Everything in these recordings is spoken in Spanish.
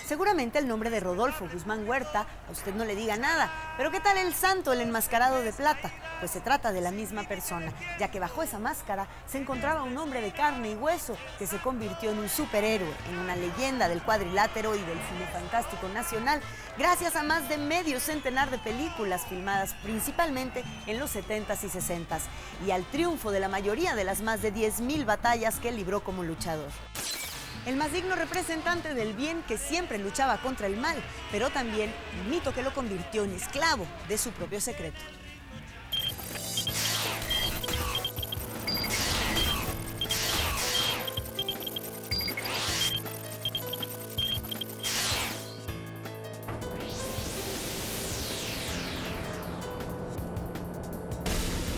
Seguramente el nombre de Rodolfo Guzmán Huerta a usted no le diga nada, pero ¿qué tal el santo, el enmascarado de plata? Pues se trata de la misma persona, ya que bajo esa máscara se encontraba un hombre de carne y hueso que se convirtió en un superhéroe, en una leyenda del cuadrilátero y del cine fantástico nacional, gracias a más de medio centenar de películas filmadas principalmente en los 70s y 60s, y al triunfo de la mayoría de las más de 10,000 batallas que libró como luchador. El más digno representante del bien que siempre luchaba contra el mal, pero también el mito que lo convirtió en esclavo de su propio secreto.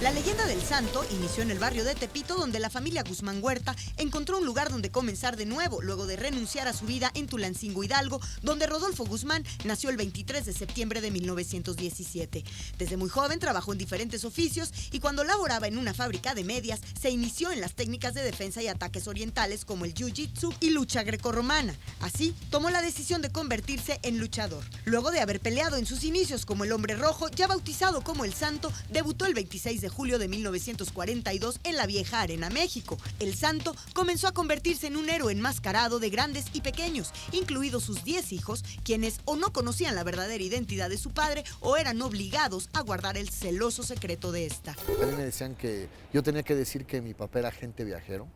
La leyenda del santo inició en el barrio de Tepito, donde la familia Guzmán Huerta encontró un lugar donde comenzar de nuevo, luego de renunciar a su vida en Tulancingo, Hidalgo, donde Rodolfo Guzmán nació el 23 de septiembre de 1917. Desde muy joven trabajó en diferentes oficios y cuando laboraba en una fábrica de medias, se inició en las técnicas de defensa y ataques orientales como el jiu-jitsu y lucha grecorromana. Así, tomó la decisión de convertirse en luchador. Luego de haber peleado en sus inicios como el Hombre Rojo, ya bautizado como el Santo, debutó el 26 de julio de 1942 en la Vieja Arena, México. El Santo comenzó a convertirse en un héroe enmascarado de grandes y pequeños, incluidos sus 10 hijos, quienes o no conocían la verdadera identidad de su padre o eran obligados a guardar el celoso secreto de esta. A mí me decían que yo tenía que decir que mi papá era agente viajero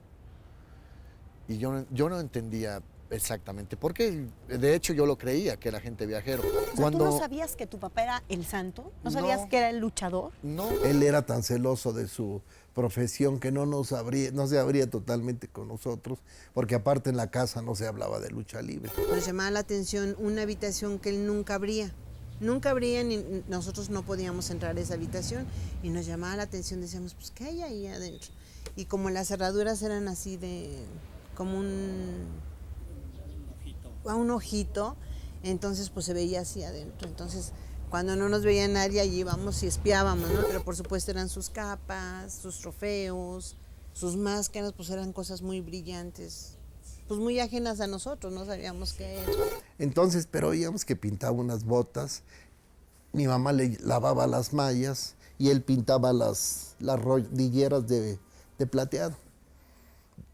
y yo no entendía exactamente por qué. De hecho, yo lo creía que era agente viajero. O sea, ¿tú no sabías que tu papá era el Santo? ¿No sabías que era el luchador? No. Él era tan celoso de su profesión que no se abría totalmente con nosotros, porque aparte en la casa no se hablaba de lucha libre. Nos llamaba la atención una habitación que él nunca abría. Nunca abría, ni nosotros no podíamos entrar a esa habitación y nos llamaba la atención, decíamos, pues, ¿qué hay ahí adentro? Y como las cerraduras eran así de, como un ojito, entonces pues se veía así adentro. Entonces, cuando no nos veía nadie, allí íbamos y espiábamos, ¿no? Pero por supuesto eran sus capas, sus trofeos, sus máscaras, pues eran cosas muy brillantes, pues muy ajenas a nosotros, no sabíamos qué era. Entonces, pero oíamos que pintaba unas botas, mi mamá le lavaba las mallas y él pintaba las rodilleras de plateado.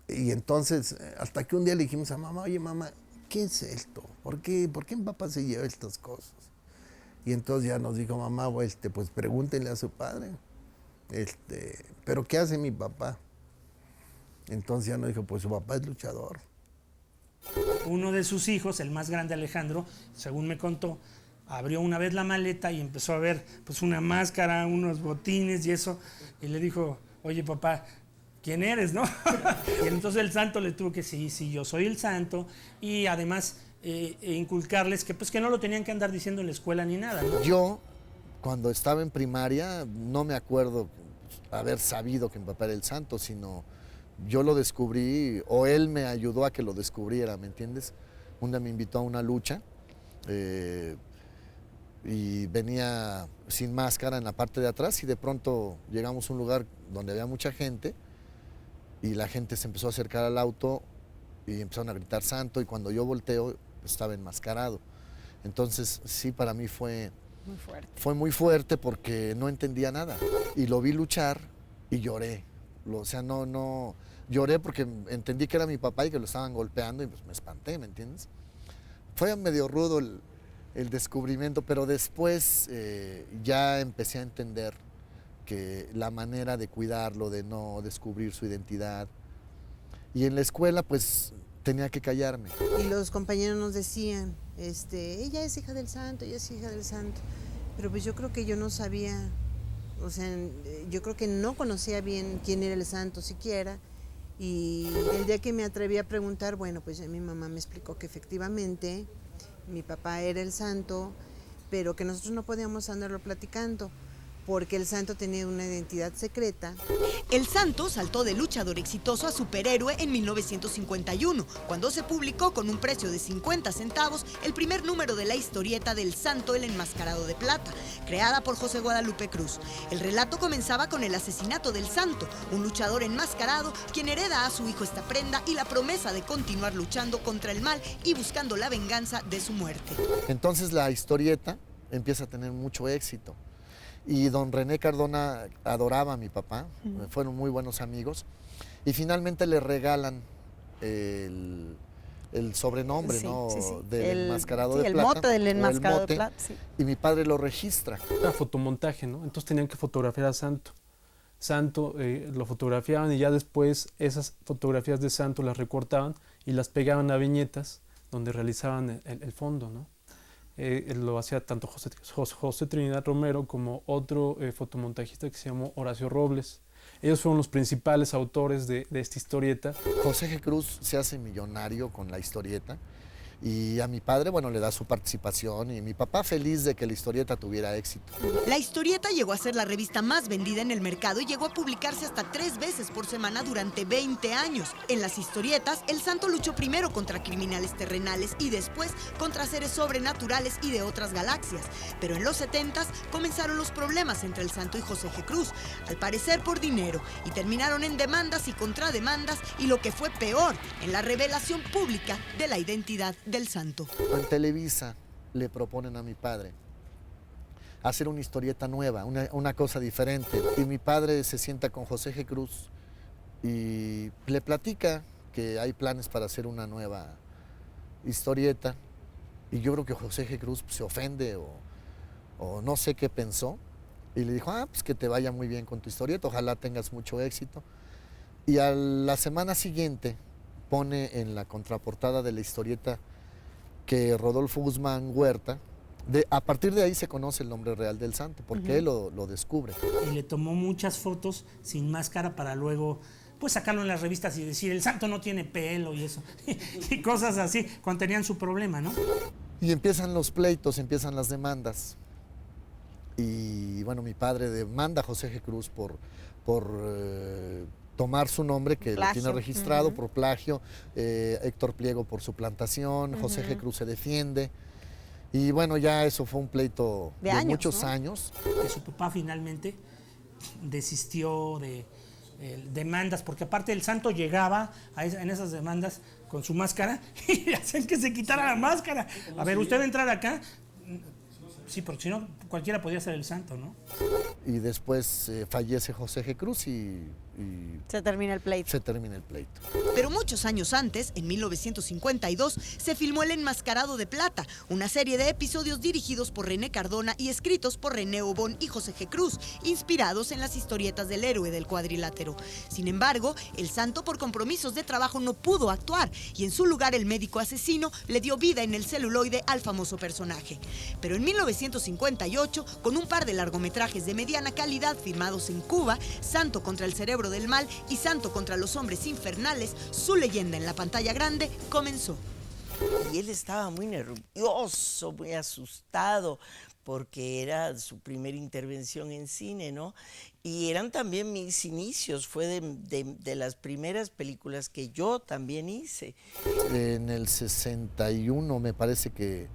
Y entonces, hasta que un día le dijimos a mamá, oye mamá, ¿qué es esto? ¿Por qué mi papá se lleva estas cosas? Y entonces ya nos dijo mamá, pues pregúntenle a su padre, ¿pero qué hace mi papá? Entonces ya nos dijo, pues su papá es luchador. Uno de sus hijos, el más grande Alejandro, según me contó, abrió una vez la maleta y empezó a ver pues una máscara, unos botines y eso, y le dijo, oye papá, ¿quién eres, no? Y entonces el santo le tuvo que sí, yo soy el santo, y además inculcarles que pues que no lo tenían que andar diciendo en la escuela ni nada, ¿no? Yo, cuando estaba en primaria, no me acuerdo haber sabido que mi papá era el santo, sino yo lo descubrí, o él me ayudó a que lo descubriera, ¿me entiendes? Un día me invitó a una lucha, y venía sin máscara en la parte de atrás, y de pronto llegamos a un lugar donde había mucha gente, y la gente se empezó a acercar al auto y empezaron a gritar santo, y cuando yo volteo estaba enmascarado. Entonces sí, para mí fue muy fuerte porque no entendía nada. Y lo vi luchar y lloré. O sea, no lloré porque entendí que era mi papá y que lo estaban golpeando y pues me espanté, ¿me entiendes? Fue medio rudo el descubrimiento, pero después ya empecé a entender que la manera de cuidarlo, de no descubrir su identidad. Y en la escuela, pues, tenía que callarme. Y los compañeros nos decían, ella es hija del santo, ella es hija del santo. Pero pues yo creo que yo no sabía, o sea, yo creo que no conocía bien quién era el santo siquiera. Y el día que me atreví a preguntar, bueno, pues ya mi mamá me explicó que efectivamente mi papá era el santo, pero que nosotros no podíamos andarlo platicando, porque el santo tenía una identidad secreta. El santo saltó de luchador exitoso a superhéroe en 1951, cuando se publicó con un precio de 50 centavos el primer número de la historieta del Santo el Enmascarado de Plata, creada por José Guadalupe Cruz. El relato comenzaba con el asesinato del santo, un luchador enmascarado quien hereda a su hijo esta prenda y la promesa de continuar luchando contra el mal y buscando la venganza de su muerte. Entonces la historieta empieza a tener mucho éxito. Y don René Cardona adoraba a mi papá, fueron muy buenos amigos, y finalmente le regalan el sobrenombre, Sí, ¿no? sí, sí. Del enmascarado de el plata. mote del o el enmascarado mote, de plata, sí. Y mi padre lo registra. Era fotomontaje, ¿no? Entonces tenían que fotografiar a Santo. Santo lo fotografiaban y ya después esas fotografías de Santo las recortaban y las pegaban a viñetas donde realizaban el fondo, ¿no? Lo hacía tanto José Trinidad Romero como otro fotomontajista que se llamó Horacio Robles. Ellos fueron los principales autores de esta historieta. José G. Cruz se hace millonario con la historieta y a mi padre, bueno, le da su participación y mi papá feliz de que la historieta tuviera éxito. La historieta llegó a ser la revista más vendida en el mercado y llegó a publicarse hasta 3 veces por semana durante 20 años. En las historietas, el santo luchó primero contra criminales terrenales y después contra seres sobrenaturales y de otras galaxias. Pero en los 70s comenzaron los problemas entre el santo y José G. Cruz, al parecer por dinero, y terminaron en demandas y contrademandas y lo que fue peor, en la revelación pública de la identidad del santo. En Televisa le proponen a mi padre hacer una historieta nueva, una cosa diferente. Y mi padre se sienta con José G. Cruz y le platica que hay planes para hacer una nueva historieta. Y yo creo que José G. Cruz se ofende o no sé qué pensó. Y le dijo, pues que te vaya muy bien con tu historieta, ojalá tengas mucho éxito. Y a la semana siguiente pone en la contraportada de la historieta que Rodolfo Guzmán Huerta, a partir de ahí se conoce el nombre real del santo, porque él lo descubre. Y le tomó muchas fotos sin máscara para luego pues sacarlo en las revistas y decir, el santo no tiene pelo y eso, y cosas así, cuando tenían su problema, ¿no? Y empiezan los pleitos, empiezan las demandas. Y bueno, mi padre demanda a José G. Cruz por tomar su nombre, que lo tiene registrado, por plagio, Héctor Pliego por suplantación, José G. Cruz se defiende. Y bueno, ya eso fue un pleito de años, muchos años. Que su papá finalmente desistió de demandas, porque aparte el santo llegaba en esas demandas con su máscara y hacían que se quitara la máscara. A ver, usted va a entrar acá. Sí, porque si no, cualquiera podía ser el santo, ¿no? Y después fallece José G. Cruz y se termina el pleito. Se termina el pleito. Pero muchos años antes, en 1952, se filmó El Enmascarado de Plata, una serie de episodios dirigidos por René Cardona y escritos por René Obón y José G. Cruz, inspirados en las historietas del héroe del cuadrilátero. Sin embargo, el santo por compromisos de trabajo no pudo actuar y en su lugar el médico asesino le dio vida en el celuloide al famoso personaje. Pero en 1958, con un par de largometrajes de mediana calidad firmados en Cuba, Santo contra el cerebro del mal y Santo contra los hombres infernales, su leyenda en la pantalla grande comenzó. Y él estaba muy nervioso, muy asustado, porque era su primera intervención en cine, ¿no? Y eran también mis inicios, fue de las primeras películas que yo también hice. En el 61 me parece que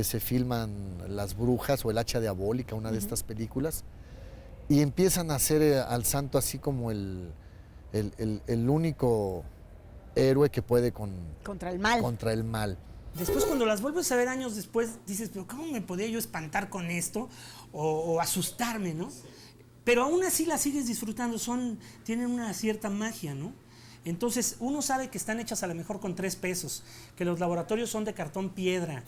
se filman Las Brujas o El Hacha Diabólica, una de estas películas, y empiezan a hacer al santo así como el único héroe que puede contra el mal. Contra el mal. Después, cuando las vuelves a ver años después, dices, pero ¿cómo me podía yo espantar con esto? O asustarme, ¿no? Pero aún así las sigues disfrutando, tienen una cierta magia, ¿no? Entonces, uno sabe que están hechas a lo mejor con 3 pesos, que los laboratorios son de cartón piedra.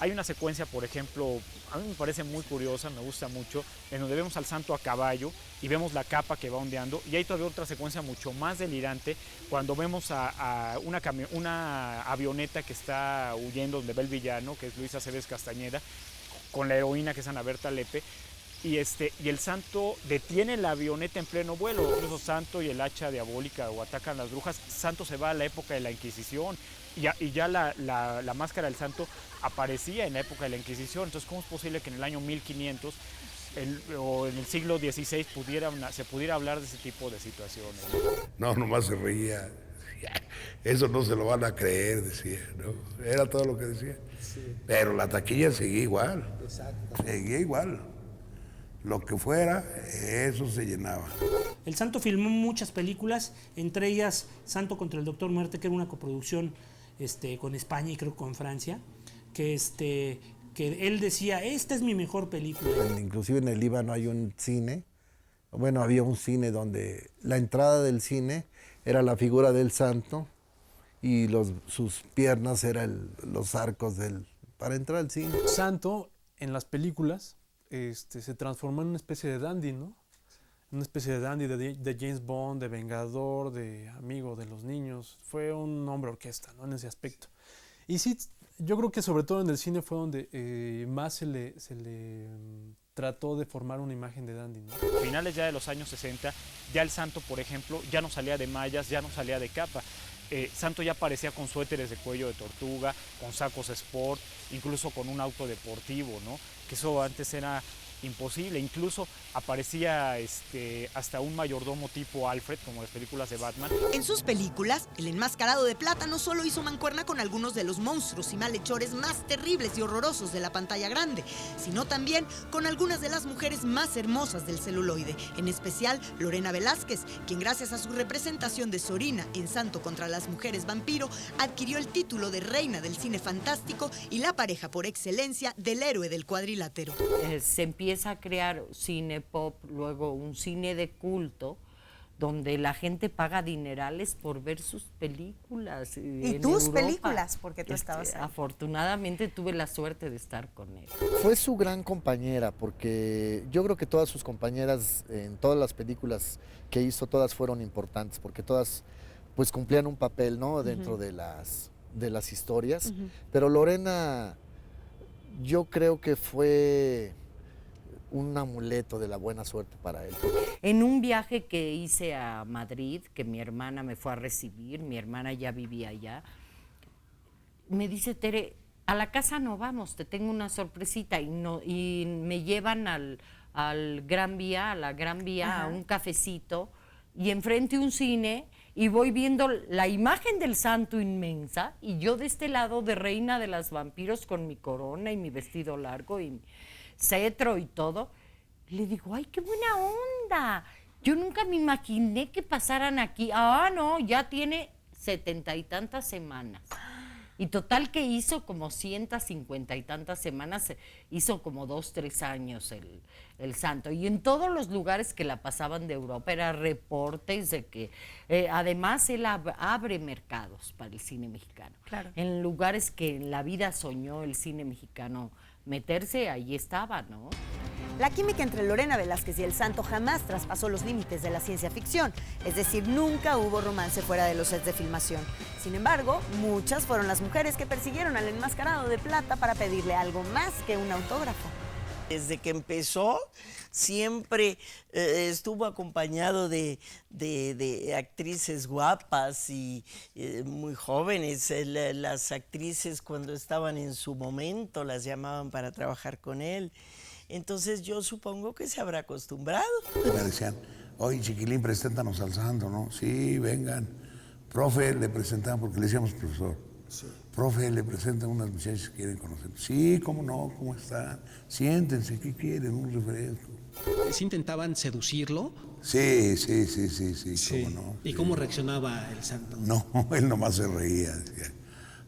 Hay una secuencia, por ejemplo, a mí me parece muy curiosa, me gusta mucho, en donde vemos al santo a caballo y vemos la capa que va ondeando, y hay todavía otra secuencia mucho más delirante cuando vemos a una avioneta que está huyendo, donde va el villano, que es Luis Aceves Castañeda, con la heroína que es Ana Berta Lepe. Y el santo detiene la avioneta en pleno vuelo, incluso Santo y el hacha diabólica o atacan las brujas. Santo se va a la época de la Inquisición y ya la máscara del santo aparecía en la época de la Inquisición. Entonces, ¿cómo es posible que en el año 1500 o en el siglo XVI se pudiera hablar de ese tipo de situaciones. No, nomás se reía. Eso no se lo van a creer, decía, ¿no? Era todo lo que decía. Sí. Pero la taquilla seguía igual. Exacto. Seguía igual. Lo que fuera, eso se llenaba. El Santo filmó muchas películas, entre ellas Santo contra el Doctor Muerte, que era una coproducción con España y creo con Francia, que él decía, esta es mi mejor película. Inclusive en el Líbano hay un cine, bueno, había un cine donde la entrada del cine era la figura del santo y sus piernas eran los arcos para entrar al cine. Santo, en las películas, se transformó en una especie de dandy, ¿no? Una especie de dandy de James Bond, de vengador, de amigo de los niños. Fue un hombre orquesta, ¿no? En ese aspecto. Y sí, yo creo que sobre todo en el cine fue donde más se le trató de formar una imagen de dandy, ¿no? Finales ya de los años 60, ya el Santo, por ejemplo, ya no salía de mallas, ya no salía de capa. Santo ya aparecía con suéteres de cuello de tortuga, con sacos sport, incluso con un auto deportivo, ¿no? Que eso antes era imposible. Incluso aparecía hasta un mayordomo tipo Alfred, como en las películas de Batman. En sus películas, el enmascarado de plata no solo hizo mancuerna con algunos de los monstruos y malhechores más terribles y horrorosos de la pantalla grande, sino también con algunas de las mujeres más hermosas del celuloide, en especial Lorena Velázquez, quien gracias a su representación de Zorina en Santo contra las mujeres vampiro, adquirió el título de reina del cine fantástico y la pareja por excelencia del héroe del cuadrilátero. Se empieza a crear cine pop, luego un cine de culto, donde la gente paga dinerales por ver sus películas. Y tus películas, porque tú estabas ahí. Afortunadamente tuve la suerte de estar con él. Fue su gran compañera, porque yo creo que todas sus compañeras en todas las películas que hizo, todas fueron importantes, porque todas pues cumplían un papel, ¿no? Dentro de las historias. Pero Lorena, yo creo que fue un amuleto de la buena suerte para él. En un viaje que hice a Madrid, que mi hermana me fue a recibir, mi hermana ya vivía allá, me dice, Tere, a la casa no vamos, te tengo una sorpresita, y me llevan al Gran Vía, a la Gran Vía, a un cafecito, y enfrente un cine, y voy viendo la imagen del Santo inmensa, y yo de este lado de reina de las vampiros con mi corona y mi vestido largo y mi cetro y todo. Le digo, ¡ay, qué buena onda! Yo nunca me imaginé que pasaran aquí. Ah, no, ya tiene 70 y tantas semanas. Y total que hizo como 150 y tantas semanas, hizo como 2, 3 años el Santo. Y en todos los lugares que la pasaban de Europa, era reportes de que, además él abre mercados para el cine mexicano. Claro. En lugares que en la vida soñó el cine mexicano meterse, ahí estaba, ¿no? La química entre Lorena Velázquez y el Santo jamás traspasó los límites de la ciencia ficción, es decir, nunca hubo romance fuera de los sets de filmación. Sin embargo, muchas fueron las mujeres que persiguieron al enmascarado de plata para pedirle algo más que un autógrafo. Desde que empezó, siempre estuvo acompañado de actrices guapas y muy jóvenes. Las actrices, cuando estaban en su momento, las llamaban para trabajar con él. Entonces yo supongo que se habrá acostumbrado. Me decían, oye, chiquilín, preséntanos al Santo, ¿no? Sí, vengan. Profe, le presentaban, porque le decíamos profesor. Sí. Profe, le presentan unas muchachas que quieren conocer. Sí, cómo no, cómo están. Siéntense, ¿qué quieren? Un refresco. ¿Sí intentaban seducirlo? Sí, cómo no. ¿Y cómo reaccionaba el Santo? No, él nomás se reía, decía.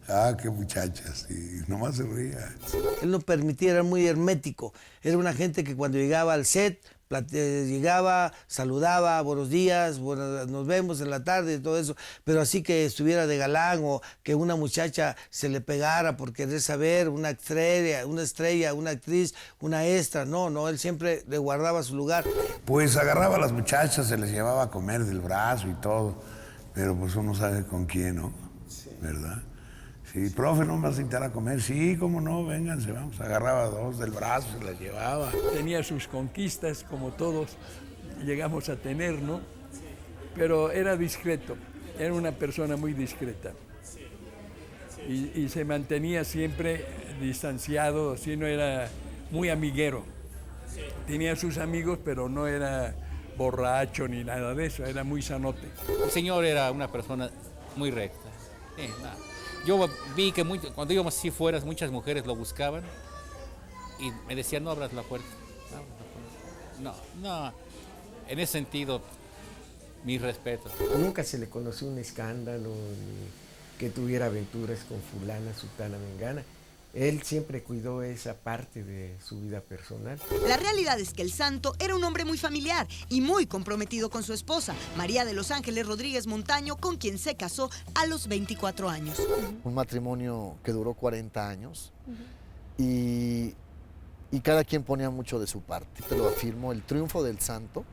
Ah, qué muchachas, y nomás se reía. Él no permitía, era muy hermético. Era una gente que cuando llegaba al set, llegaba, saludaba, buenos días, nos vemos en la tarde y todo eso, pero así que estuviera de galán o que una muchacha se le pegara por querer saber, una estrella, una actriz, una extra, no, él siempre le guardaba su lugar. Pues agarraba a las muchachas, se les llevaba a comer del brazo y todo, pero pues uno sabe con quién, ¿no? Sí. ¿Verdad? Sí, profe, ¿no me vas a invitar a comer? Sí, cómo no, vénganse, vamos. Agarraba 2 del brazo, se las llevaba. Tenía sus conquistas, como todos llegamos a tener, ¿no? Pero era discreto, era una persona muy discreta. Y se mantenía siempre distanciado, así no era muy amiguero. Tenía sus amigos, pero no era borracho ni nada de eso, era muy sanote. El señor era una persona muy recta. Yo vi que cuando íbamos así fuera, muchas mujeres lo buscaban y me decían, no abras la puerta. No, en ese sentido, mis respetos. Nunca se le conoció un escándalo, ni que tuviera aventuras con fulana, sutana, mengana. Él siempre cuidó esa parte de su vida personal. La realidad es que el santo era un hombre muy familiar y muy comprometido con su esposa, María de los Ángeles Rodríguez Montaño, con quien se casó a los 24 años. Un matrimonio que duró 40 años y cada quien ponía mucho de su parte. Te lo afirmo, el triunfo del santo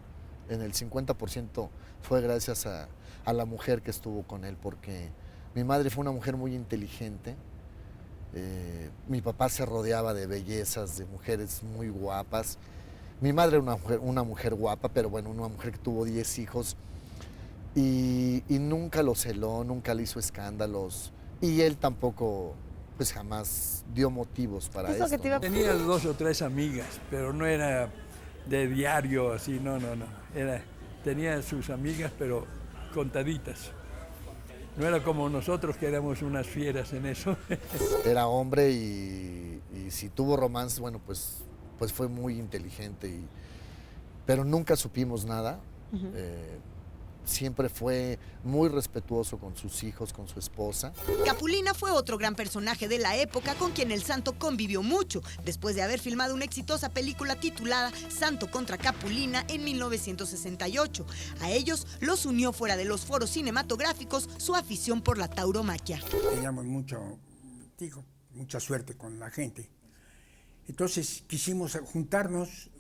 en el 50% fue gracias a la mujer que estuvo con él, porque mi madre fue una mujer muy inteligente. Mi papá se rodeaba de bellezas, de mujeres muy guapas. Mi madre era una mujer guapa, pero bueno, una mujer que tuvo 10 hijos y nunca lo celó, nunca le hizo escándalos. Y él tampoco, pues jamás dio motivos para eso. Tenía 2 o 3 amigas, pero no era de diario así, no. Tenía sus amigas, pero contaditas. No era como nosotros, que éramos unas fieras en eso. Era hombre y si tuvo romance, bueno, pues fue muy inteligente, pero nunca supimos nada. Siempre fue muy respetuoso con sus hijos, con su esposa. Capulina fue otro gran personaje de la época con quien el santo convivió mucho, después de haber filmado una exitosa película titulada Santo contra Capulina en 1968. A ellos los unió fuera de los foros cinematográficos su afición por la tauromaquia. Teníamos mucha suerte con la gente. Entonces quisimos juntarnos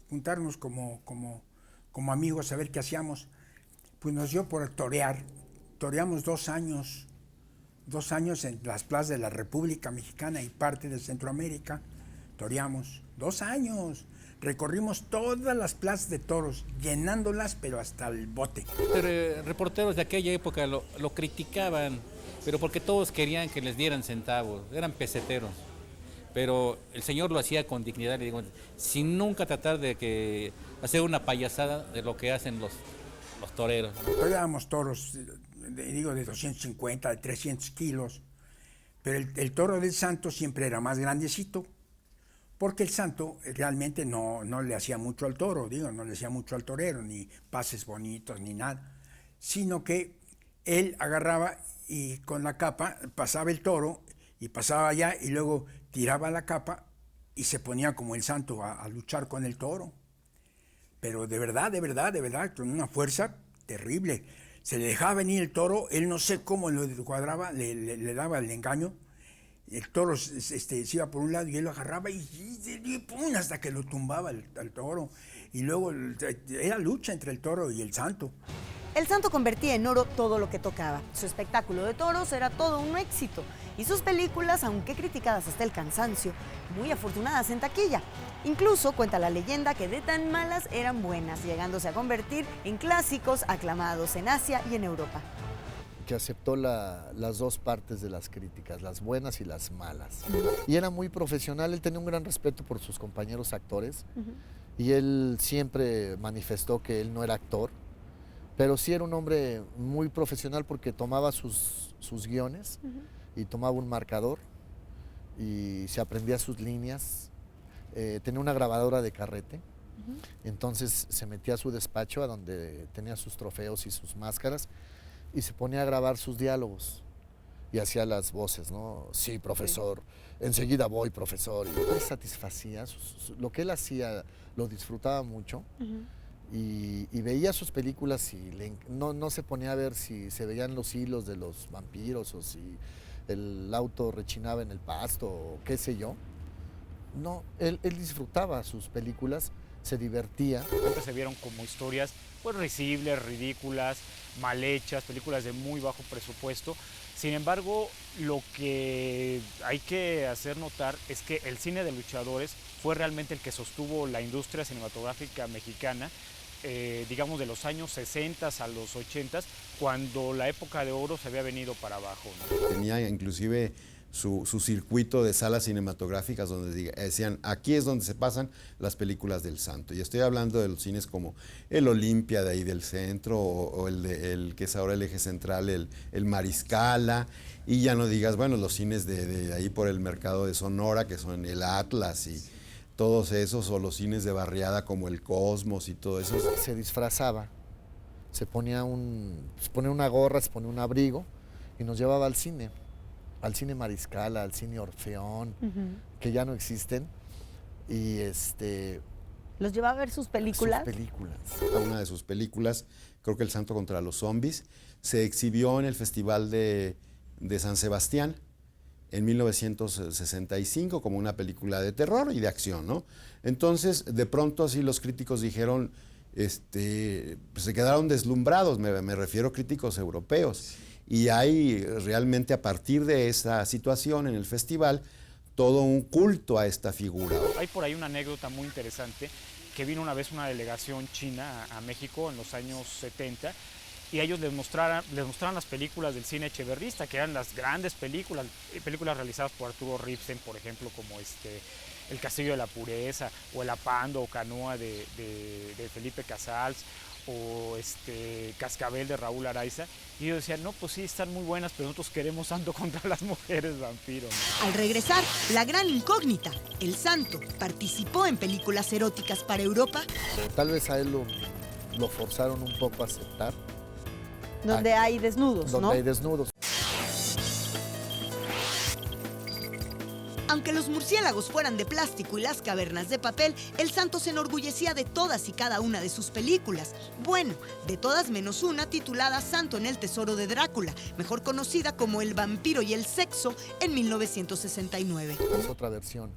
como amigos a ver qué hacíamos. Pues nos dio por torear. Toreamos 2 años en las plazas de la República Mexicana y parte de Centroamérica. Toreamos 2 años. Recorrimos todas las plazas de toros, llenándolas, pero hasta el bote. Reporteros de aquella época lo criticaban, pero porque todos querían que les dieran centavos, eran peseteros. Pero el señor lo hacía con dignidad, le digo, sin nunca tratar de hacer una payasada de lo que hacen los toreros. Toreábamos toros, de 250, de 300 kilos, pero el toro del santo siempre era más grandecito, porque el santo realmente no le hacía mucho al toro, no le hacía mucho al torero, ni pases bonitos, ni nada, sino que él agarraba y con la capa pasaba el toro y pasaba allá y luego tiraba la capa y se ponía como el santo a luchar con el toro. Pero de verdad, con una fuerza terrible. Se le dejaba venir el toro, él no sé cómo lo cuadraba, le daba el engaño. El toro se iba por un lado y él lo agarraba y ¡pum!, hasta que lo tumbaba al toro. Y luego era lucha entre el toro y el santo. El santo convertía en oro todo lo que tocaba. Su espectáculo de toros era todo un éxito. Y sus películas, aunque criticadas hasta el cansancio, muy afortunadas en taquilla. Incluso cuenta la leyenda que de tan malas eran buenas, llegándose a convertir en clásicos aclamados en Asia y en Europa. Que aceptó las 2 partes de las críticas, las buenas y las malas. Y era muy profesional, él tenía un gran respeto por sus compañeros actores. Y él siempre manifestó que él no era actor, pero sí era un hombre muy profesional porque tomaba sus guiones y tomaba un marcador y se aprendía sus líneas. Tenía una grabadora de carrete, entonces se metía a su despacho a donde tenía sus trofeos y sus máscaras y se ponía a grabar sus diálogos y hacía las voces, ¿no? Sí, profesor, enseguida voy, profesor. Y él satisfacía, lo que él hacía lo disfrutaba mucho. Y veía sus películas y no se ponía a ver si se veían los hilos de los vampiros o si el auto rechinaba en el pasto o qué sé yo. No, él disfrutaba sus películas, se divertía. Siempre se vieron como historias pues risibles, ridículas, mal hechas, películas de muy bajo presupuesto. Sin embargo, lo que hay que hacer notar es que el cine de luchadores fue realmente el que sostuvo la industria cinematográfica mexicana, digamos de los años 60 a los 80, cuando la época de oro se había venido para abajo, ¿no? Tenía inclusive su circuito de salas cinematográficas donde decían, aquí es donde se pasan las películas del Santo. Y estoy hablando de los cines como el Olimpia de ahí del centro, o el que es ahora el eje central, el Mariscala, y ya no digas, bueno, los cines de ahí por el mercado de Sonora, que son el Atlas y todos esos, o los cines de barriada como el Cosmos y todo eso. Se disfrazaba, se ponía una gorra, se ponía un abrigo y nos llevaba al cine Mariscala, al cine Orfeón, que ya no existen, y ¿los llevaba a ver sus películas? Sus películas. Una de sus películas, creo que El Santo contra los Zombies, se exhibió en el Festival de San Sebastián en 1965 como una película de terror y de acción, ¿no? Entonces, de pronto así los críticos dijeron, pues se quedaron deslumbrados, me refiero a críticos europeos. Y hay realmente a partir de esa situación en el festival todo un culto a esta figura. Hay por ahí una anécdota muy interesante que vino una vez una delegación china a México en los años 70 y ellos les mostraron las películas del cine echeverrista, que eran las grandes películas realizadas por Arturo Ripstein, por ejemplo, como El Castillo de la Pureza, o El Apando o Canoa de Felipe Casals, o Cascabel de Raúl Araiza, y ellos decían, no, pues sí, están muy buenas, pero nosotros queremos Santo contra las mujeres vampiro, ¿no? Al regresar, la gran incógnita, el Santo, ¿participó en películas eróticas para Europa? Tal vez a él lo forzaron un poco a aceptar. Donde hay desnudos, donde ¿no? hay desnudos. Aunque los murciélagos fueran de plástico y las cavernas de papel, el Santo se enorgullecía de todas y cada una de sus películas. Bueno, de todas menos una titulada Santo en el Tesoro de Drácula, mejor conocida como El Vampiro y el Sexo, en 1969. Es otra versión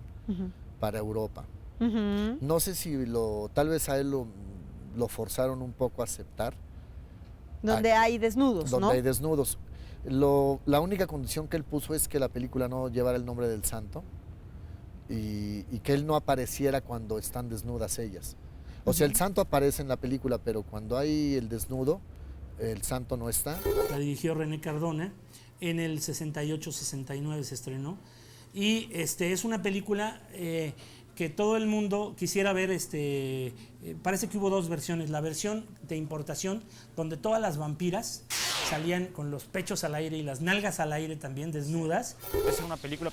para Europa. No sé si tal vez a él lo forzaron un poco a aceptar. Donde hay desnudos, ¿no? Donde hay desnudos. La única condición que él puso es que la película no llevara el nombre del Santo y que él no apareciera cuando están desnudas ellas. O sea, el Santo aparece en la película, pero cuando hay el desnudo, el Santo no está. La dirigió René Cardona, en el 68-69 se estrenó, y es una película que todo el mundo quisiera ver. Parece que hubo dos versiones, la versión de importación, donde todas las vampiras salían con los pechos al aire y las nalgas al aire también, desnudas. Es una película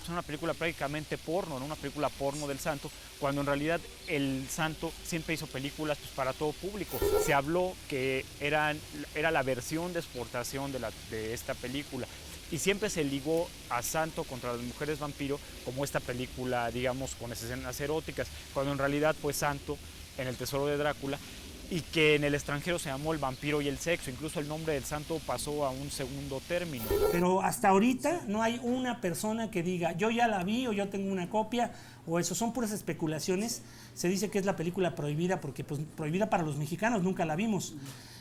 prácticamente porno, ¿no? Una película porno del Santo, cuando en realidad el Santo siempre hizo películas para todo público. Se habló que era la versión de exportación de esta película. Y siempre se ligó a Santo contra las mujeres vampiro como esta película, digamos, con escenas eróticas, cuando en realidad fue Santo en El Tesoro de Drácula, y que en el extranjero se llamó El Vampiro y el Sexo. Incluso el nombre del Santo pasó a un segundo término. Pero hasta ahorita no hay una persona que diga, yo ya la vi, o yo tengo una copia, o eso. Son puras especulaciones. Se dice que es la película prohibida, porque pues prohibida para los mexicanos, nunca la vimos.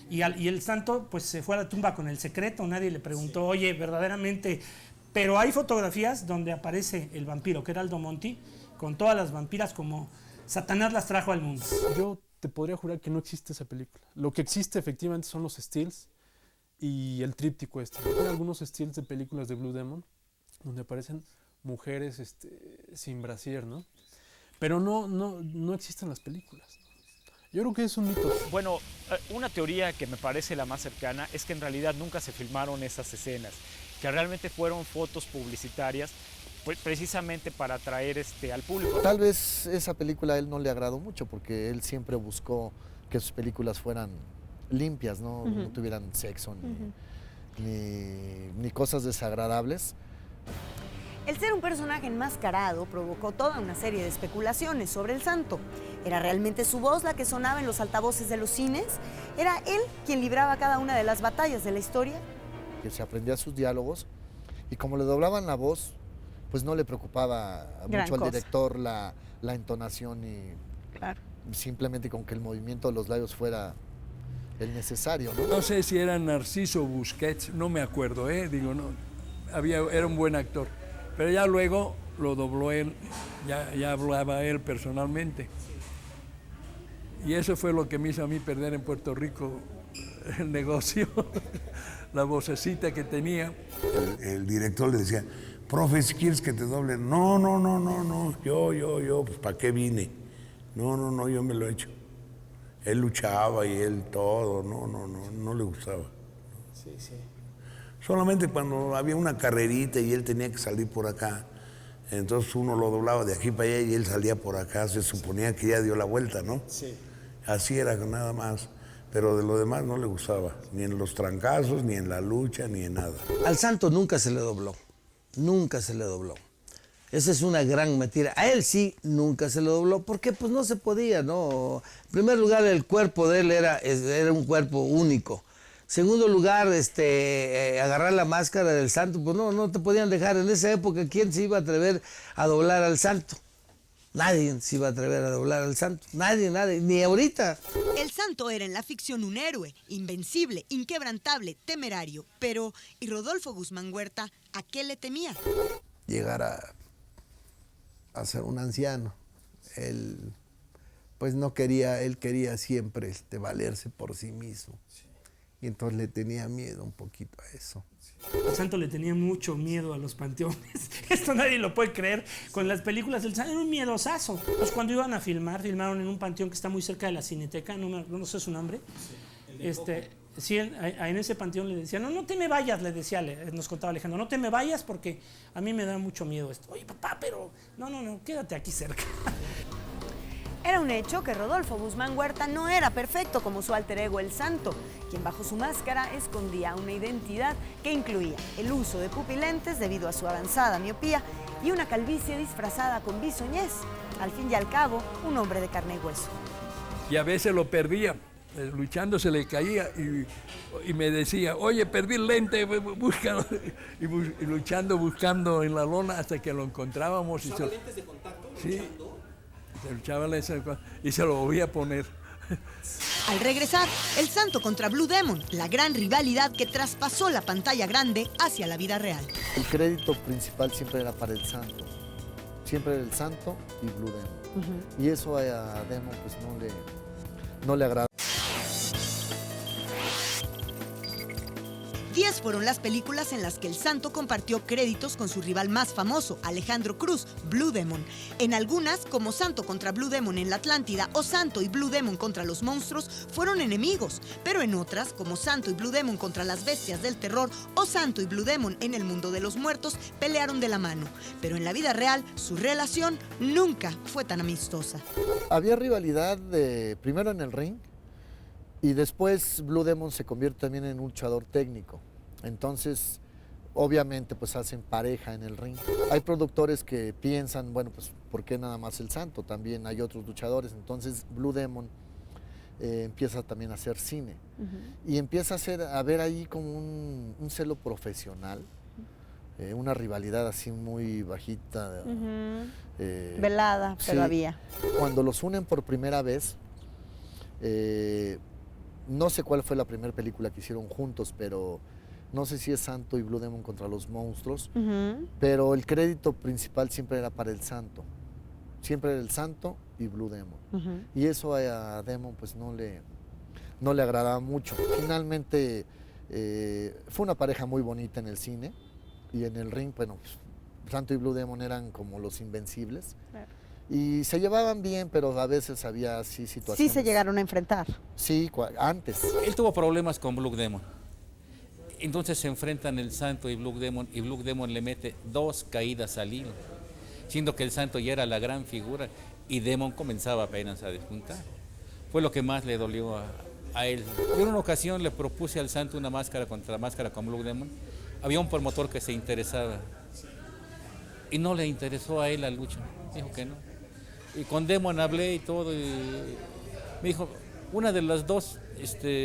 Y el Santo pues se fue a la tumba con el secreto, nadie le preguntó, oye, verdaderamente. Pero hay fotografías donde aparece el vampiro, que era Aldo Monti, con todas las vampiras como Satanás las trajo al mundo. Yo te podría jurar que no existe esa película. Lo que existe efectivamente son los stills y el tríptico este. Hay algunos stills de películas de Blue Demon donde aparecen mujeres sin brasier, ¿no? Pero no existen las películas. Yo creo que es un mito. Bueno, una teoría que me parece la más cercana es que en realidad nunca se filmaron esas escenas, que realmente fueron fotos publicitarias, pues precisamente para atraer al público. Tal vez esa película a él no le agradó mucho, porque él siempre buscó que sus películas fueran limpias, ¿no? No tuvieran sexo ni cosas desagradables. El ser un personaje enmascarado provocó toda una serie de especulaciones sobre el Santo. ¿Era realmente su voz la que sonaba en los altavoces de los cines? ¿Era él quien libraba cada una de las batallas de la historia? Que se aprendía sus diálogos y como le doblaban la voz, pues no le preocupaba mucho al director la entonación y simplemente con que el movimiento de los labios fuera el necesario, ¿no? No sé si era Narciso Busquets, no me acuerdo, digo, no, era un buen actor, pero ya luego lo dobló él, ya hablaba él personalmente. Y eso fue lo que me hizo a mí perder en Puerto Rico el negocio, la vocecita que tenía. El director le decía, profe, si quieres que te doble. No, yo, pues ¿para qué vine? No, yo me lo he hecho. Él luchaba y él todo, no le gustaba. Sí. Solamente cuando había una carrerita y él tenía que salir por acá, entonces uno lo doblaba de aquí para allá y él salía por acá, se suponía que ya dio la vuelta, ¿no? Sí. Así era nada más, pero de lo demás no le gustaba, ni en los trancazos, ni en la lucha, ni en nada. Al santo nunca se le dobló, nunca se le dobló. Esa es una gran mentira. A él sí nunca se le dobló porque pues no se podía, ¿no? En primer lugar, el cuerpo de él era un cuerpo único. Segundo lugar, agarrar la máscara del santo, pues no te podían dejar. En esa época, ¿quién se iba a atrever a doblar al santo? Nadie se iba a atrever a doblar al santo. Nadie, ni ahorita. El santo era en la ficción un héroe, invencible, inquebrantable, temerario. Pero, ¿y Rodolfo Guzmán Huerta a qué le temía? Llegar a ser un anciano. Él, pues no quería, él quería siempre valerse por sí mismo. Y entonces le tenía miedo un poquito a eso. El santo le tenía mucho miedo a los panteones. Esto nadie lo puede creer. Con las películas del santo era un miedosazo. Pues cuando iban a filmaron en un panteón que está muy cerca de la Cineteca, no sé su nombre. Sí, en ese panteón le decía, no te me vayas, le decía, nos contaba Alejandro, no te me vayas porque a mí me da mucho miedo esto. Oye, papá, pero no, quédate aquí cerca. Era un hecho que Rodolfo Guzmán Huerta no era perfecto como su alter ego El Santo, quien bajo su máscara escondía una identidad que incluía el uso de pupilentes debido a su avanzada miopía y una calvicie disfrazada con bisoñez. Al fin y al cabo, un hombre de carne y hueso. Y a veces lo perdía. Luchando se le caía y me decía, oye, perdí el lente, búscalo. Y luchando, buscando en la lona hasta que lo encontrábamos. ¿Usaba lentes de contacto? Sí, se luchaba y se lo volvía a poner. Al regresar, El Santo contra Blue Demon, la gran rivalidad que traspasó la pantalla grande hacia la vida real. El crédito principal siempre era para El Santo. Siempre era El Santo y Blue Demon. Y eso a Demon pues no le agrada. 10 fueron las películas en las que El Santo compartió créditos con su rival más famoso, Alejandro Cruz, Blue Demon. En algunas, como Santo contra Blue Demon en la Atlántida o Santo y Blue Demon contra los monstruos, fueron enemigos. Pero en otras, como Santo y Blue Demon contra las bestias del terror o Santo y Blue Demon en el mundo de los muertos, pelearon de la mano. Pero en la vida real, su relación nunca fue tan amistosa. Había rivalidad primero en el ring y después Blue Demon se convierte también en un luchador técnico. Entonces, obviamente, pues hacen pareja en el ring. Hay productores que piensan, bueno, pues, ¿por qué nada más El Santo? También hay otros luchadores. Entonces, Blue Demon empieza también a hacer cine. Y empieza a ver ahí como un celo profesional, una rivalidad así muy bajita. Velada, sí. pero había. Cuando los unen por primera vez, no sé cuál fue la primera película que hicieron juntos, pero no sé si es Santo y Blue Demon contra los monstruos, pero el crédito principal siempre era para El Santo. Siempre era El Santo y Blue Demon. Y eso a Demon pues no le agradaba mucho. Finalmente fue una pareja muy bonita en el cine y en el ring, bueno, pues, Santo y Blue Demon eran como los invencibles. Claro. Y se llevaban bien, pero a veces había así situaciones. Sí se llegaron a enfrentar. Sí, antes. Él tuvo problemas con Blue Demon. Entonces se enfrentan El Santo y Blue Demon le mete 2 caídas al hilo, siendo que El Santo ya era la gran figura y Demon comenzaba apenas a despuntar. Fue lo que más le dolió a él. Yo en una ocasión le propuse al Santo una máscara contra máscara con Blue Demon. Había un promotor que se interesaba y no le interesó a él la lucha, dijo que no. Y con Demon hablé y todo, y me dijo, una de las 2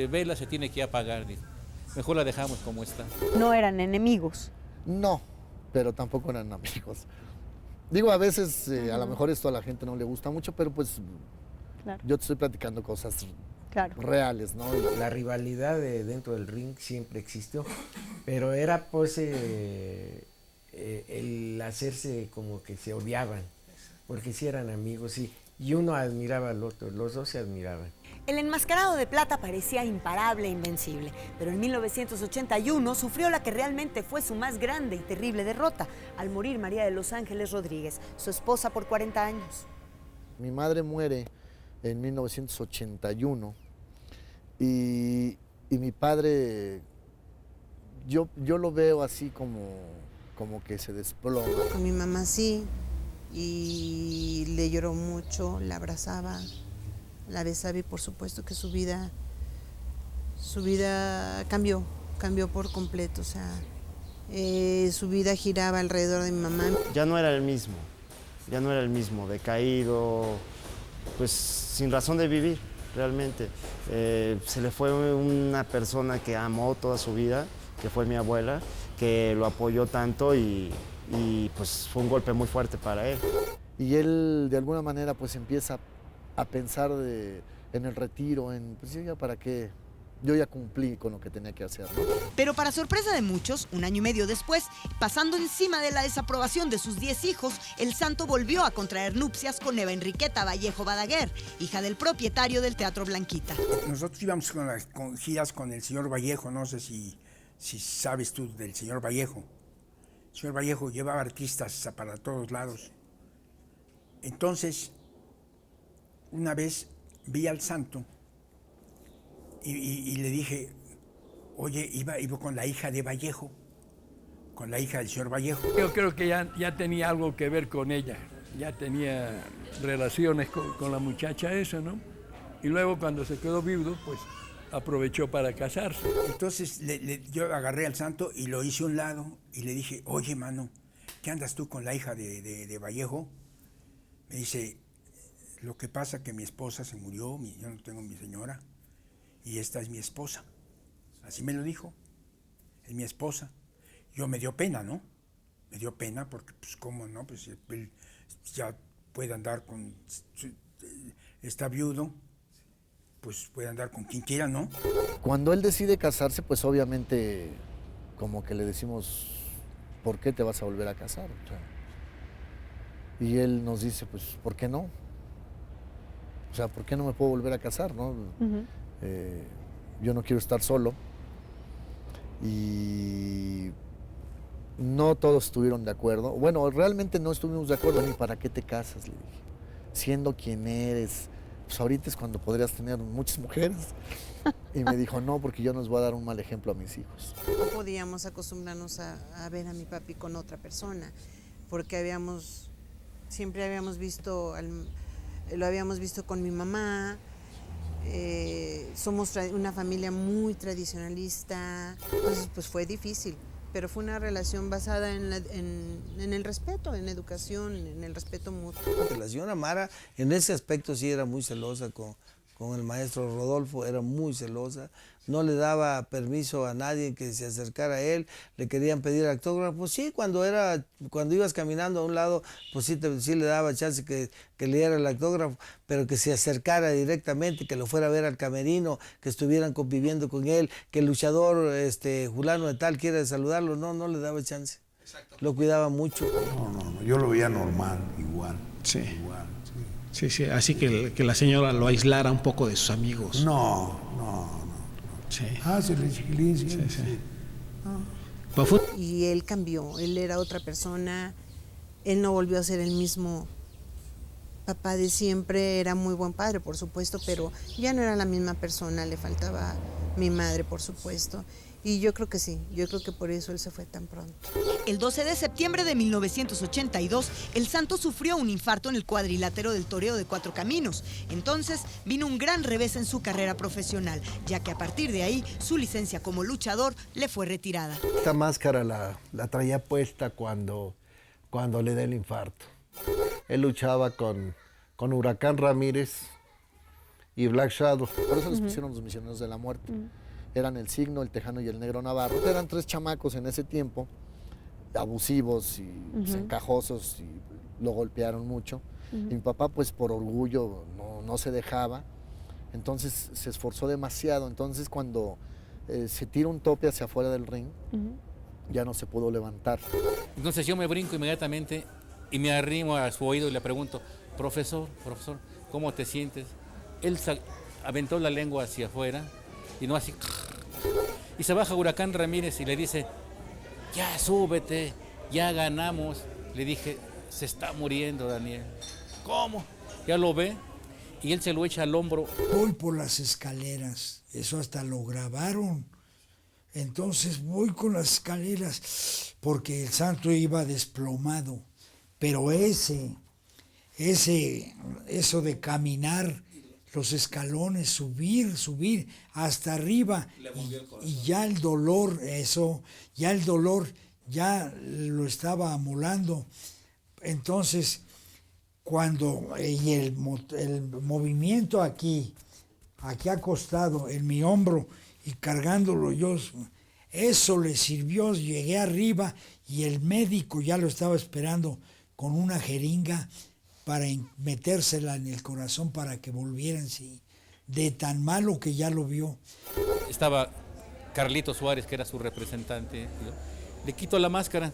velas se tiene que apagar, dijo. Mejor la dejamos como está. No eran enemigos. No, pero tampoco eran amigos. Digo, a veces a lo mejor esto a la gente no le gusta mucho, pero pues claro. Yo te estoy platicando cosas reales, ¿no? La rivalidad dentro del ring siempre existió, pero era pues el hacerse como que se odiaban, porque sí eran amigos, sí. y uno admiraba al otro, los dos se admiraban. El enmascarado de plata parecía imparable e invencible, pero en 1981 sufrió la que realmente fue su más grande y terrible derrota, al morir María de los Ángeles Rodríguez, su esposa por 40 años. Mi madre muere en 1981 y mi padre, yo lo veo así como que se desploma. Con mi mamá sí, y le lloró mucho, la abrazaba, la besaba y por supuesto que su vida cambió por completo, o sea, su vida giraba alrededor de mi mamá. Ya no era el mismo, decaído, pues sin razón de vivir realmente. Se le fue una persona que amó toda su vida, que fue mi abuela, que lo apoyó tanto y pues fue un golpe muy fuerte para él. Y él de alguna manera pues empieza a pensar en el retiro, pues ya para qué, yo ya cumplí con lo que tenía que hacer, ¿no? Pero para sorpresa de muchos, un año y medio después, pasando encima de la desaprobación de sus 10 hijos, el santo volvió a contraer nupcias con Eva Enriqueta Vallejo Badaguer, hija del propietario del Teatro Blanquita. Nosotros íbamos con giras con el señor Vallejo, no sé si sabes tú del señor Vallejo. El señor Vallejo llevaba artistas para todos lados. Entonces, una vez vi al santo y le dije, oye, iba con la hija de Vallejo, con la hija del señor Vallejo. Yo creo que ya tenía algo que ver con ella, ya tenía relaciones con la muchacha esa, ¿no? Y luego cuando se quedó viudo, pues aprovechó para casarse. Entonces yo agarré al santo y lo hice a un lado y le dije, oye, mano, ¿qué andas tú con la hija de Vallejo? Me dice, lo que pasa que mi esposa se murió, yo no tengo mi señora, y esta es mi esposa. Así me lo dijo, es mi esposa. Yo me dio pena, ¿no? Me dio pena porque, pues, ¿cómo no? Pues él ya puede andar está viudo, pues puede andar con quien quiera, ¿no? Cuando él decide casarse, pues obviamente como que le decimos, ¿por qué te vas a volver a casar? O sea, y él nos dice, pues, ¿por qué no? O sea, ¿por qué no me puedo volver a casar, no? Yo no quiero estar solo. Y no todos estuvieron de acuerdo. Bueno, realmente no estuvimos de acuerdo. ¿Ni para qué te casas? Le dije. Siendo quien eres, pues ahorita es cuando podrías tener muchas mujeres. Y me dijo, no, porque yo nos voy a dar un mal ejemplo a mis hijos. No podíamos acostumbrarnos a ver a mi papi con otra persona, porque siempre habíamos visto, lo habíamos visto con mi mamá. Somos una familia muy tradicionalista, entonces pues fue difícil, pero fue una relación basada en el respeto, en la educación, en el respeto mutuo. La señora Mara en ese aspecto sí era muy celosa con el maestro Rodolfo, era muy celosa, no le daba permiso a nadie que se acercara a él, le querían pedir autógrafos, sí, cuando ibas caminando a un lado, pues sí le daba chance que le diera el autógrafo, pero que se acercara directamente, que lo fuera a ver al camerino, que estuvieran conviviendo con él, que el luchador fulano de tal quiera saludarlo, no le daba chance. Exacto. Lo cuidaba mucho. No, yo lo veía normal, igual. Sí. Igual. Sí, así que la señora lo aislara un poco de sus amigos. No. Sí. Hácele, chiquilín. Sí. No. Y él cambió, él era otra persona, él no volvió a ser el mismo papá de siempre, era muy buen padre, por supuesto, pero ya no era la misma persona, le faltaba mi madre, por supuesto. Y yo creo que sí, yo creo que por eso él se fue tan pronto. El 12 de septiembre de 1982, el santo sufrió un infarto en el cuadrilátero del toreo de Cuatro Caminos. Entonces vino un gran revés en su carrera profesional, ya que a partir de ahí su licencia como luchador le fue retirada. Esta máscara la traía puesta cuando le dio el infarto. Él luchaba con Huracán Ramírez y Black Shadow. Por eso les pusieron los misioneros de la muerte. Eran el Signo, el Tejano y el Negro Navarro. Eran 3 chamacos en ese tiempo, abusivos y encajosos, y lo golpearon mucho. Y mi papá, pues por orgullo, no se dejaba. Entonces se esforzó demasiado. Entonces cuando se tira un tope hacia afuera del ring, ya no se pudo levantar. Entonces yo me brinco inmediatamente y me arrimo a su oído y le pregunto, profesor, ¿cómo te sientes? Él aventó la lengua hacia afuera y no así. Y se baja Huracán Ramírez y le dice, ya súbete, ya ganamos. Le dije, se está muriendo, Daniel. ¿Cómo? Ya lo ve y él se lo echa al hombro. Voy por las escaleras, eso hasta lo grabaron. Entonces voy con las escaleras porque el santo iba desplomado. Pero eso de caminar los escalones, subir hasta arriba y ya el dolor ya lo estaba amolando. Entonces, cuando el movimiento aquí acostado en mi hombro y cargándolo yo, eso le sirvió. Llegué arriba y el médico ya lo estaba esperando con una jeringa para metérsela en el corazón para que volviera en sí, de tan malo que ya lo vio. Estaba Carlito Suárez, que era su representante. Le quito la máscara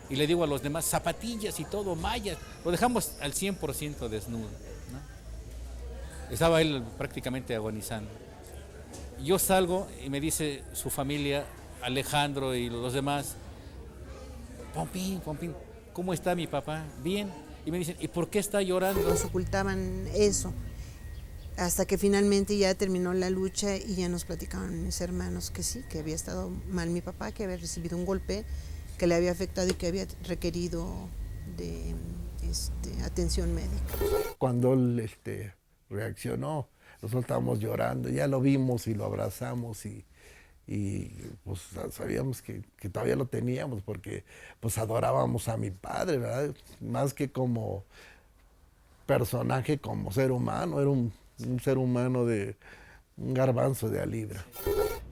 y le digo a los demás, zapatillas y todo, mallas. Lo dejamos al 100% desnudo, ¿no? Estaba él prácticamente agonizando. Yo salgo y me dice su familia, Alejandro y los demás, Pompín, ¿cómo está mi papá? Bien. Y me dicen, ¿y por qué está llorando? Nos ocultaban eso, hasta que finalmente ya terminó la lucha y ya nos platicaban mis hermanos que sí, que había estado mal mi papá, que había recibido un golpe que le había afectado y que había requerido de atención médica. Cuando él reaccionó, nosotros estábamos llorando, ya lo vimos y lo abrazamos y pues sabíamos que todavía lo teníamos porque pues adorábamos a mi padre, ¿verdad? Más que como personaje, como ser humano, era un ser humano de un garbanzo de a libra.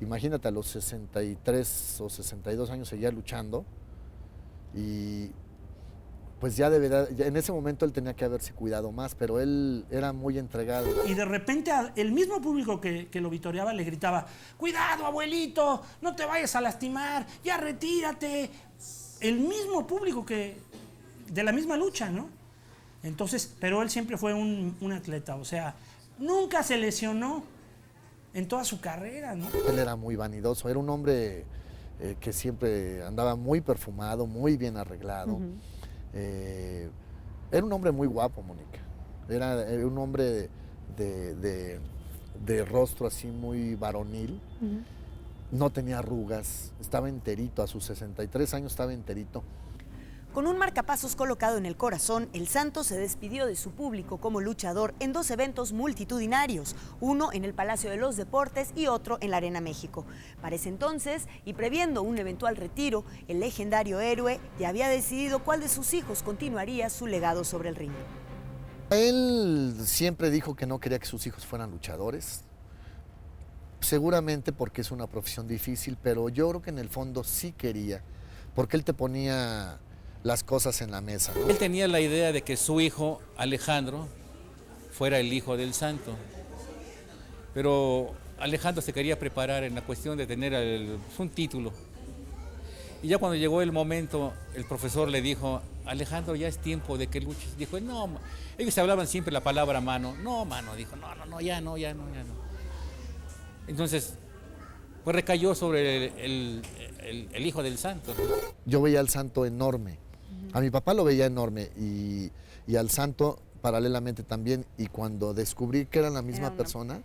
Imagínate, a los 63 o 62 años seguía luchando y pues ya en ese momento él tenía que haberse cuidado más, pero él era muy entregado. Y de repente el mismo público que lo vitoreaba le gritaba, ¡cuidado, abuelito! ¡No te vayas a lastimar! ¡Ya retírate! El mismo público de la misma lucha, ¿no? Entonces, pero él siempre fue un atleta, o sea, nunca se lesionó en toda su carrera, ¿no? Él era muy vanidoso, era un hombre que siempre andaba muy perfumado, muy bien arreglado. Era un hombre muy guapo, Mónica. Era un hombre de rostro así muy varonil. No tenía arrugas, estaba enterito, a sus 63 años estaba enterito. Con un marcapasos colocado en el corazón, el Santo se despidió de su público como luchador en 2 eventos multitudinarios, uno en el Palacio de los Deportes y otro en la Arena México. Para ese entonces, y previendo un eventual retiro, el legendario héroe ya había decidido cuál de sus hijos continuaría su legado sobre el ring. Él siempre dijo que no quería que sus hijos fueran luchadores, seguramente porque es una profesión difícil, pero yo creo que en el fondo sí quería, porque él te ponía las cosas en la mesa, ¿no? Él tenía la idea de que su hijo, Alejandro, fuera el hijo del santo. Pero Alejandro se quería preparar en la cuestión de tener un título. Y ya cuando llegó el momento, el profesor le dijo, Alejandro, ya es tiempo de que luches. Dijo, no, ellos hablaban siempre la palabra mano. No, mano, dijo, no, ya no. Entonces, pues recayó sobre el hijo del santo. Yo veía al santo enorme. A mi papá lo veía enorme y al santo paralelamente también. Y cuando descubrí que eran la misma persona,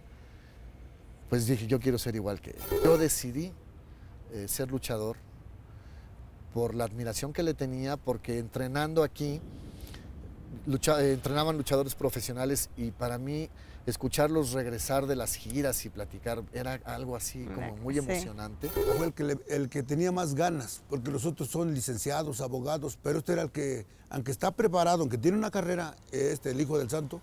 pues dije, yo quiero ser igual que él. Yo decidí ser luchador por la admiración que le tenía, porque entrenando aquí, entrenaban luchadores profesionales y para mí escucharlos regresar de las giras y platicar era algo así como muy emocionante. Fue el que tenía más ganas, porque los otros son licenciados, abogados, pero este era el que, aunque está preparado, aunque tiene una carrera, el hijo del santo,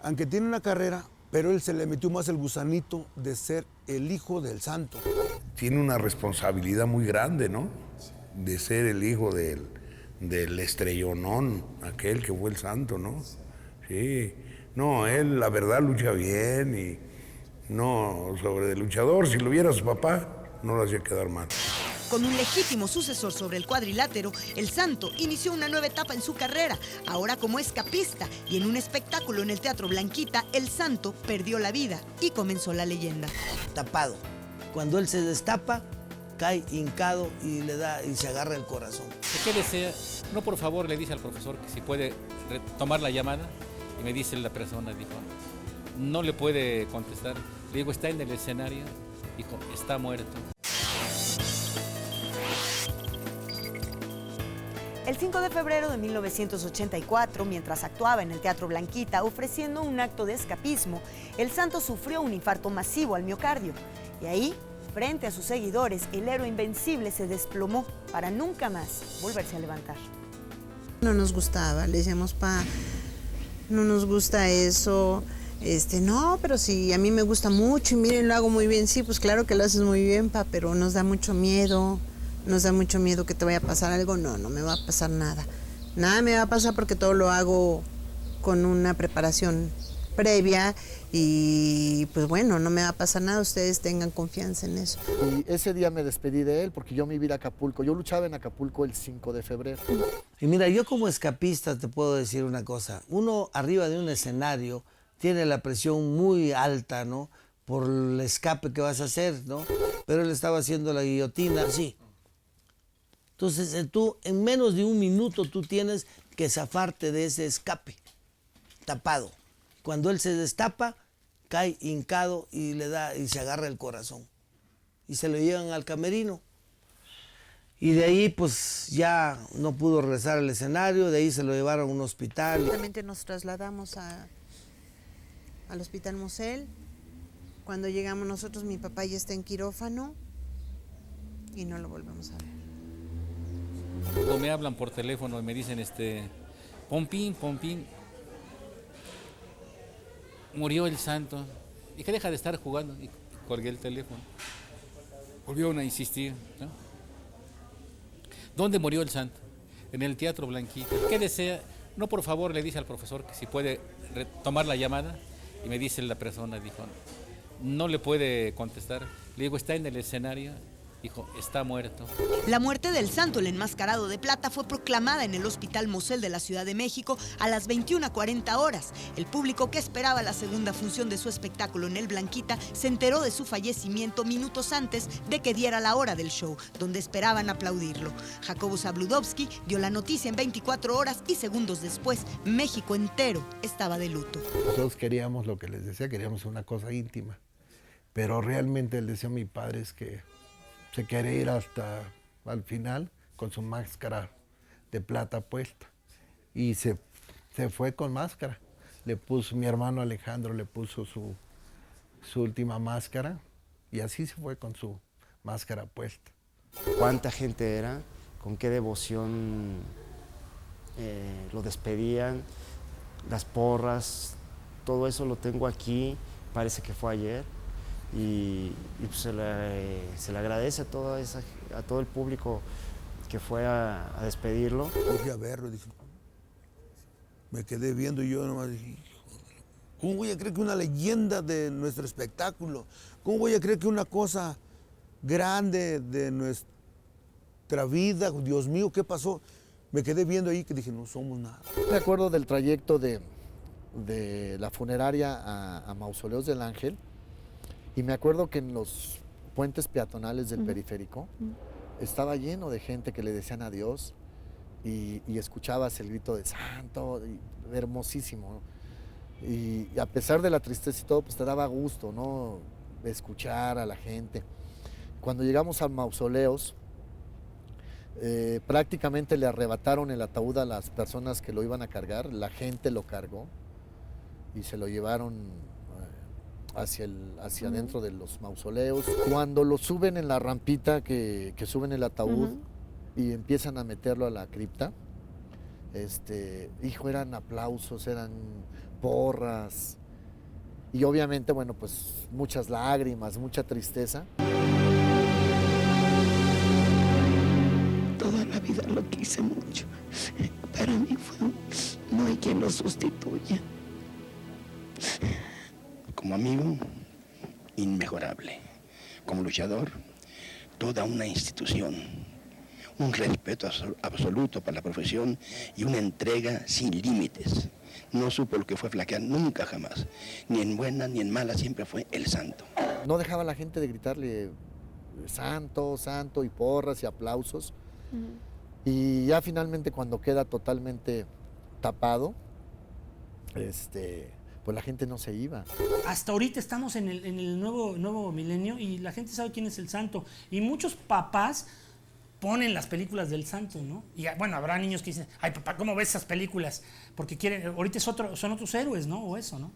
aunque tiene una carrera, pero él se le metió más el gusanito de ser el hijo del santo. Tiene una responsabilidad muy grande, ¿no? De ser el hijo del estrellonón, aquel que fue el santo, ¿no? Sí. No, él la verdad lucha bien y no sobre el luchador, si lo viera su papá, no lo hacía quedar mal. Con un legítimo sucesor sobre el cuadrilátero, el Santo inició una nueva etapa en su carrera, ahora como escapista, y en un espectáculo en el Teatro Blanquita, el Santo perdió la vida y comenzó la leyenda. Tapado. Cuando él se destapa, cae hincado y le da y se agarra el corazón. ¿Qué desea? No, por favor, le dice al profesor que si puede tomar la llamada, y me dice la persona, dijo, no le puede contestar. Le digo, está en el escenario, dijo, está muerto. El 5 de febrero de 1984, mientras actuaba en el Teatro Blanquita ofreciendo un acto de escapismo, el Santo sufrió un infarto masivo al miocardio. Y ahí, frente a sus seguidores, el héroe invencible se desplomó para nunca más volverse a levantar. No nos gustaba, le decíamos, no nos gusta eso. No, pero si a mí me gusta mucho y miren, lo hago muy bien. Sí, pues claro que lo haces muy bien, pero nos da mucho miedo. Nos da mucho miedo que te vaya a pasar algo. No, no me va a pasar nada. Nada me va a pasar porque todo lo hago con una preparación previa y pues bueno, no me va a pasar nada. Ustedes tengan confianza en eso. Y ese día me despedí de él porque yo me iba a ir a Acapulco. Yo luchaba en Acapulco el 5 de febrero. Y mira, yo como escapista te puedo decir una cosa. Uno arriba de un escenario tiene la presión muy alta, ¿no? Por el escape que vas a hacer, ¿no? Pero él estaba haciendo la guillotina así. Entonces, tú en menos de un minuto tú tienes que zafarte de ese escape, tapado. Cuando él se destapa, cae hincado y le da y se agarra el corazón. Y se lo llevan al camerino. Y de ahí, pues, ya no pudo regresar al escenario, de ahí se lo llevaron a un hospital. Justamente nos trasladamos al Hospital Mosel. Cuando llegamos nosotros, mi papá ya está en quirófano y no lo volvemos a ver. Cuando me hablan por teléfono y me dicen, Pompín, murió el Santo. Y que deja de estar jugando. Y colgué el teléfono. Volvieron a insistir, ¿no? ¿Dónde murió el Santo? En el Teatro Blanquita. ¿Qué desea? No, por favor, le dice al profesor que si puede tomar la llamada. Y me dice la persona, dijo, no le puede contestar. Le digo, está en el escenario. Dijo, está muerto. La muerte del Santo, el enmascarado de plata, fue proclamada en el Hospital Mosel de la Ciudad de México a las 21:40 horas. El público que esperaba la segunda función de su espectáculo en el Blanquita se enteró de su fallecimiento minutos antes de que diera la hora del show, donde esperaban aplaudirlo. Jacobo Zabludovsky dio la noticia en 24 horas y segundos después, México entero estaba de luto. Nosotros queríamos, lo que les decía, queríamos una cosa íntima. Pero realmente el deseo de mi padre es que se quería ir hasta al final con su máscara de plata puesta. Y se fue con máscara. Le puso, mi hermano Alejandro le puso su última máscara y así se fue con su máscara puesta. ¿Cuánta gente era? ¿Con qué devoción lo despedían? Las porras, todo eso lo tengo aquí, parece que fue ayer. Y pues se le agradece a todo el público que fue a despedirlo. Fui a verlo, dije, me quedé viendo y yo nomás dije, ¿cómo voy a creer que una leyenda de nuestro espectáculo? ¿Cómo voy a creer que una cosa grande de nuestra vida, Dios mío, qué pasó? Me quedé viendo ahí que dije, no somos nada. Me acuerdo del trayecto de la funeraria a Mausoleos del Ángel. Y me acuerdo que en los puentes peatonales del periférico estaba lleno de gente que le decían adiós y escuchabas el grito de Santo, hermosísimo, ¿no? Y a pesar de la tristeza y todo, pues te daba gusto, ¿no? Escuchar a la gente. Cuando llegamos a Mausoleos, prácticamente le arrebataron el ataúd a las personas que lo iban a cargar, la gente lo cargó y se lo llevaron hacia adentro de los mausoleos. Cuando lo suben en la rampita que suben el ataúd y empiezan a meterlo a la cripta, eran aplausos, eran porras y obviamente, bueno, pues muchas lágrimas, mucha tristeza. Toda la vida lo quise mucho. Para mí no hay quien lo sustituya. Como amigo, inmejorable. Como luchador, toda una institución, un respeto absoluto para la profesión y una entrega sin límites. No supo lo que fue flaquear nunca jamás, ni en buena ni en mala, siempre fue el santo. No dejaba la gente de gritarle santo, santo y porras y aplausos. Y ya finalmente cuando queda totalmente tapado, pues la gente no se iba. Hasta ahorita estamos en el nuevo milenio y la gente sabe quién es el santo. Y muchos papás ponen las películas del santo, ¿no? Y bueno, habrá niños que dicen, ay papá, ¿cómo ves esas películas? Porque quieren, ahorita son otros héroes, ¿no? O eso, ¿no?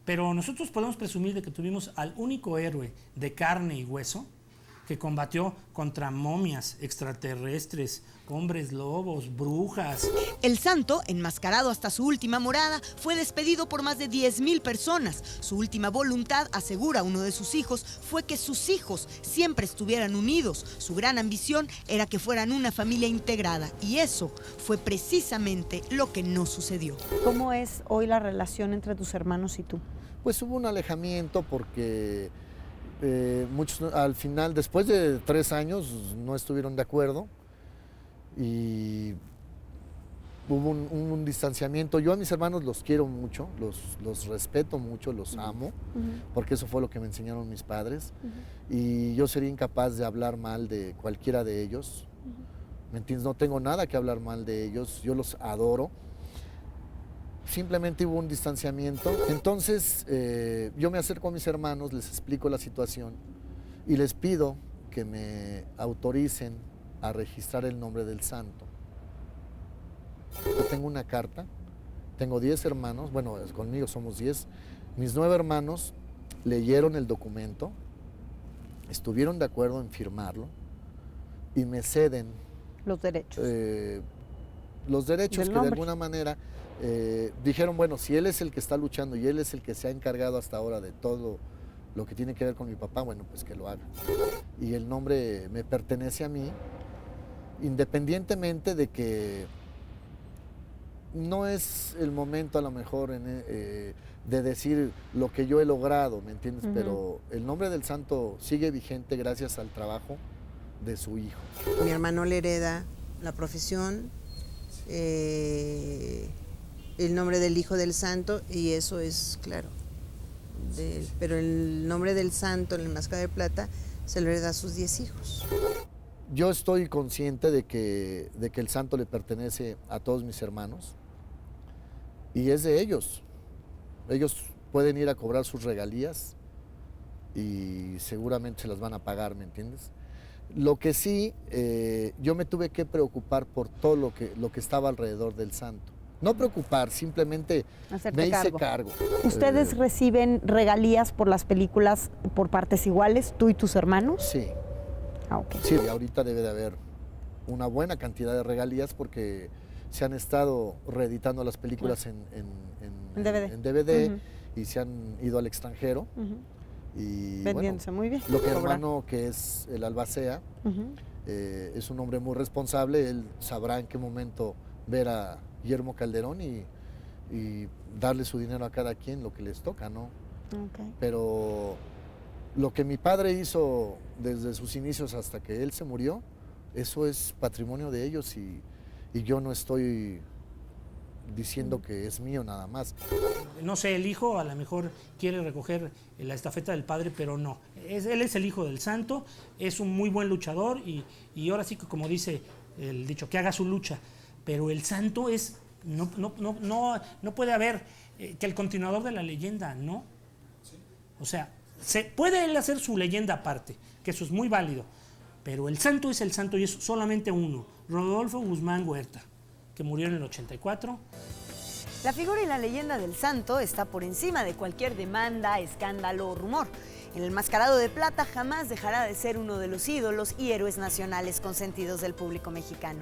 Pero nosotros podemos presumir de que tuvimos al único héroe de carne y hueso que combatió contra momias, extraterrestres, hombres lobos, brujas. El santo, enmascarado hasta su última morada, fue despedido por más de 10,000 personas. Su última voluntad, asegura uno de sus hijos, fue que sus hijos siempre estuvieran unidos. Su gran ambición era que fueran una familia integrada, y eso fue precisamente lo que no sucedió. ¿Cómo es hoy la relación entre tus hermanos y tú? Pues hubo un alejamiento porque muchos al final, después de 3 años, no estuvieron de acuerdo y hubo un distanciamiento. Yo a mis hermanos los quiero mucho, los respeto mucho, los amo, porque eso fue lo que me enseñaron mis padres, y yo sería incapaz de hablar mal de cualquiera de ellos, ¿me entiendes? No tengo nada que hablar mal de ellos, yo los adoro. Simplemente hubo un distanciamiento. Entonces yo me acerco a mis hermanos, les explico la situación y les pido que me autoricen a registrar el nombre del santo. Yo tengo una carta, tengo 10 hermanos, bueno, conmigo somos 10. Mis 9 hermanos leyeron el documento, estuvieron de acuerdo en firmarlo y me ceden los derechos. Los derechos que de alguna manera dijeron, bueno, si él es el que está luchando y él es el que se ha encargado hasta ahora de todo lo que tiene que ver con mi papá, bueno, pues que lo haga. Y el nombre me pertenece a mí, independientemente de que no es el momento a lo mejor de decir lo que yo he logrado, ¿me entiendes? Pero el nombre del santo sigue vigente gracias al trabajo de su hijo. Mi hermano le hereda la profesión, el nombre del hijo del santo, y eso es claro. Pero el nombre del santo, el enmascarado de plata, se lo hereda a sus 10 hijos. Yo estoy consciente de que el santo le pertenece a todos mis hermanos y es de ellos. Ellos pueden ir a cobrar sus regalías y seguramente se las van a pagar, ¿me entiendes? Lo que sí, yo me tuve que preocupar por todo lo que estaba alrededor del santo. No preocupar, simplemente me hice cargo. ¿Ustedes reciben regalías por las películas por partes iguales, tú y tus hermanos? Sí. Ah, ok. Sí, ahorita debe de haber una buena cantidad de regalías porque se han estado reeditando las películas en DVD y se han ido al extranjero. Y vendiéndose muy bien. Lo que hermano, que es el albacea, es un hombre muy responsable, él sabrá en qué momento ver a Guillermo Calderón y darle su dinero a cada quien, lo que les toca, ¿no? Okay. Pero lo que mi padre hizo desde sus inicios hasta que él se murió, eso es patrimonio de ellos y yo no estoy diciendo que es mío nada más. No sé, el hijo a lo mejor quiere recoger la estafeta del padre, pero no. Él es el hijo del santo, es un muy buen luchador y ahora sí que, como dice el dicho, que haga su lucha. Pero el santo es, no puede haber que el continuador de la leyenda, ¿no? O sea, puede él hacer su leyenda aparte, que eso es muy válido, pero el santo es el santo y es solamente uno, Rodolfo Guzmán Huerta, que murió en el 84. La figura y la leyenda del santo está por encima de cualquier demanda, escándalo o rumor. El enmascarado de plata jamás dejará de ser uno de los ídolos y héroes nacionales consentidos del público mexicano.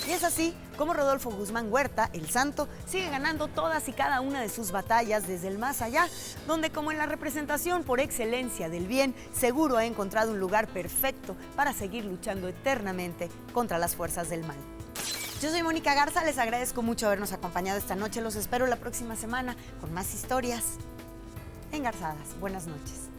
Y es así como Rodolfo Guzmán Huerta, el santo, sigue ganando todas y cada una de sus batallas desde el más allá, donde, como en la representación por excelencia del bien, seguro ha encontrado un lugar perfecto para seguir luchando eternamente contra las fuerzas del mal. Yo soy Mónica Garza, les agradezco mucho habernos acompañado esta noche, los espero la próxima semana con más historias engarzadas. Buenas noches.